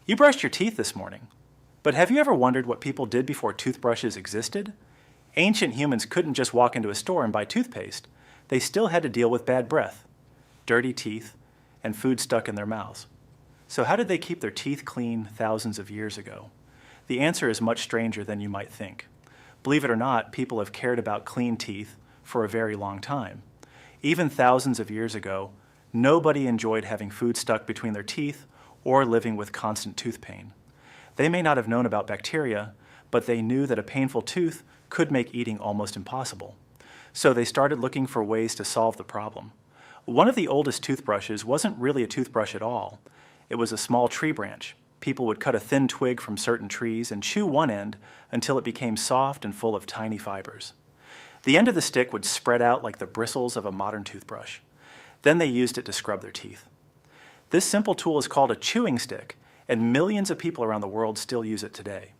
You brushed your teeth this morning, but have you ever wondered what people did before toothbrushes existed? Ancient humans couldn't just walk into a store and buy toothpaste. They still had to deal with bad breath, dirty teeth, and food stuck in their mouths. So how did they keep their teeth clean thousands of years ago? The answer is much stranger than you might think. Believe it or not, people have cared about clean teeth for a very long time. Even thousands of years ago, nobody enjoyed having food stuck between their teeth or living with constant tooth pain. They may not have known about bacteria, but they knew that a painful tooth could make eating almost impossible. So they started looking for ways to solve the problem. One of the oldest toothbrushes wasn't really a toothbrush at all. It was a small tree branch. People would cut a thin twig from certain trees and chew one end until it became soft and full of tiny fibers. The end of the stick would spread out like the bristles of a modern toothbrush. Then they used it to scrub their teeth. This simple tool is called a chewing stick, and millions of people around the world still use it today.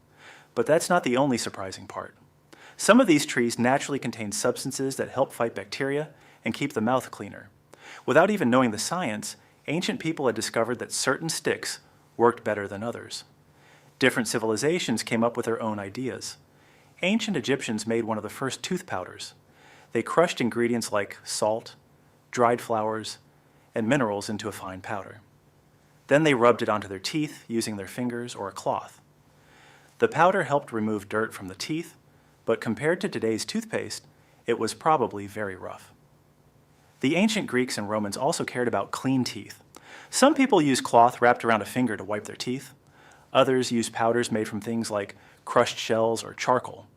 But that's not the only surprising part. Some of these trees naturally contain substances that help fight bacteria and keep the mouth cleaner. Without even knowing the science, ancient people had discovered that certain sticks worked better than others. Different civilizations came up with their own ideas. Ancient Egyptians made one of the first tooth powders. They crushed ingredients like salt, dried flowers, and minerals into a fine powder. Then they rubbed it onto their teeth using their fingers or a cloth. The powder helped remove dirt from the teeth, but compared to today's toothpaste, it was probably very rough. The ancient Greeks and Romans also cared about clean teeth. Some people use cloth wrapped around a finger to wipe their teeth. Others use powders made from things like crushed shells or charcoal.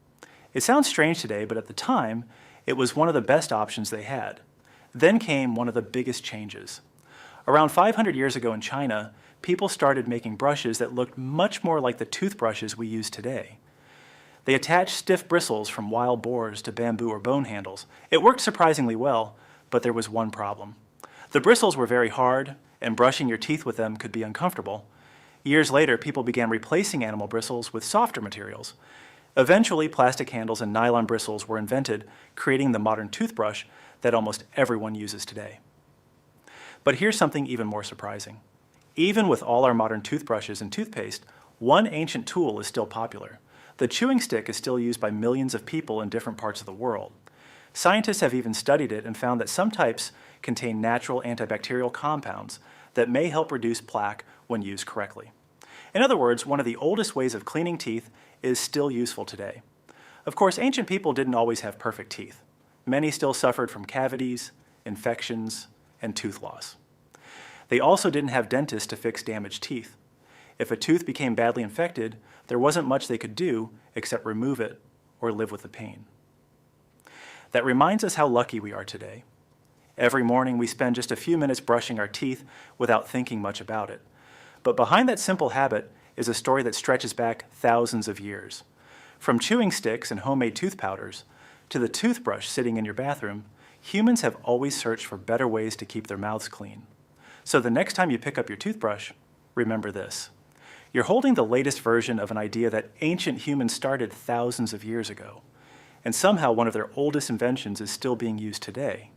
It sounds strange today, but at the time, it was one of the best options they had. Then came one of the biggest changes. Around 500 years ago in China, people started making brushes that looked much more like the toothbrushes we use today. They attached stiff bristles from wild boars to bamboo or bone handles. It worked surprisingly well, but there was one problem. The bristles were very hard, and brushing your teeth with them could be uncomfortable. Years later, people began replacing animal bristles with softer materials. Eventually, plastic handles and nylon bristles were invented, creating the modern toothbrush that almost everyone uses today. But here's something even more surprising. Even with all our modern toothbrushes and toothpaste, one ancient tool is still popular. The chewing stick is still used by millions of people in different parts of the world. Scientists have even studied it and found that some types contain natural antibacterial compounds that may help reduce plaque when used correctly. In other words, one of the oldest ways of cleaning teeth is still useful today. Of course, ancient people didn't always have perfect teeth. Many still suffered from cavities, infections, and tooth loss. They also didn't have dentists to fix damaged teeth. If a tooth became badly infected, there wasn't much they could do except remove it or live with the pain. That reminds us how lucky we are today. Every morning we spend just a few minutes brushing our teeth without thinking much about it. But behind that simple habit is a story that stretches back thousands of years. From chewing sticks and homemade tooth powders to the toothbrush sitting in your bathroom, humans have always searched for better ways to keep their mouths clean. So the next time you pick up your toothbrush, remember this. You're holding the latest version of an idea that ancient humans started thousands of years ago. And somehow one of their oldest inventions is still being used today.